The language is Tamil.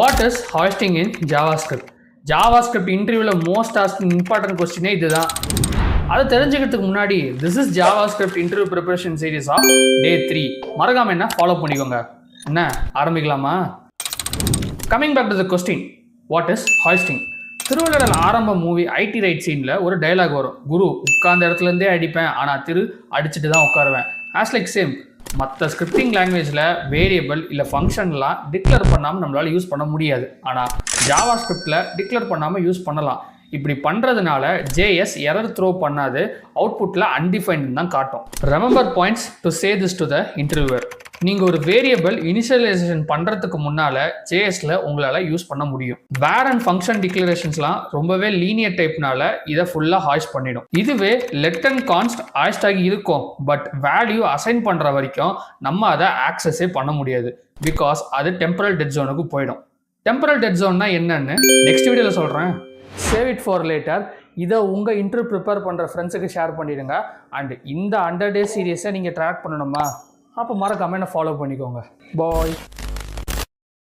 What is hoisting in JavaScript? JavaScript இன்டர்வியூவில் மோஸ்ட் ஆஸ்கிங் இம்பார்ட்டன்ட் கொஸ்டினே இதுதான். அதை தெரிஞ்சுக்கிறதுக்கு முன்னாடி this is JavaScript interview preparation series of day 3. மறக்காம என்ன ஃபாலோ பண்ணிக்கோங்க. என்ன ஆரம்பிக்கலாமா? Coming back to the question, what is hoisting? Thiruvalluvar ஆரம்ப மூவி ஐடி ரைட் சீனில் ஒரு டைலாக் வரும். குரு உட்கார்ந்த இடத்துலேருந்தே அடிப்பேன், ஆனால் திரு அடிச்சுட்டு தான் உட்காருவேன். ஆஸ் லைக் சேம், மற்ற ஸ்கிரிப்டிங் லாங்குவேஜில் வேரியபிள் இல்லை ஃபங்க்ஷன்லாம் டிக்ளேர் பண்ணாமல் நம்மளால் யூஸ் பண்ண முடியாது. ஆனால் ஜாவா ஸ்கிரிப்டில் டிக்ளேர் பண்ணாமல் யூஸ் பண்ணலாம். இப்படி பண்ணுறதுனால ஜேஎஸ் எரர் த்ரோ பண்ணாது, அவுட்புட்டில் அன்டிஃபைன்டு தான் காட்டும். Remember points to say this to the interviewer. நீங்கள் ஒரு வேரியபிள் இனிஷியலைசேஷன் பண்ணுறதுக்கு முன்னால் ஜேஎஸில் உங்களால் யூஸ் பண்ண முடியும். வேர் அண்ட் ஃபங்க்ஷன் டிக்ளரேஷன்ஸ்லாம் ரொம்பவே லீனியர் டைப்னால இதை ஃபுல்லாக ஹாய்ஸ்ட் பண்ணிடும். இதுவே லெட் அண்ட் கான்ஸ்ட் ஹாய்ஸ்ட் ஆகி இருக்கும், பட் வேல்யூ அசைன் பண்ணுற வரைக்கும் நம்ம அதை ஆக்சஸே பண்ண முடியாது. பிகாஸ் அது டெம்பரல் டெட் ஜோனுக்கு போயிடும். டெம்பரல் டெட் ஜோன்னா என்னன்னு நெக்ஸ்ட் வீடியோவில் சொல்கிறேன். Save it for later. இதை உங்கள் இன்டர்வியூ ப்ரிப்பேர் பண்ணுற ஃப்ரெண்ட்ஸுக்கு ஷேர் பண்ணிடுங்க. அண்ட் இந்த 100 டே சீரியஸை நீங்கள் ட்ராக் பண்ணணுமா? அப்போ மறக்காம என்ன ஃபாலோ பண்ணிக்கோங்க. பாய்.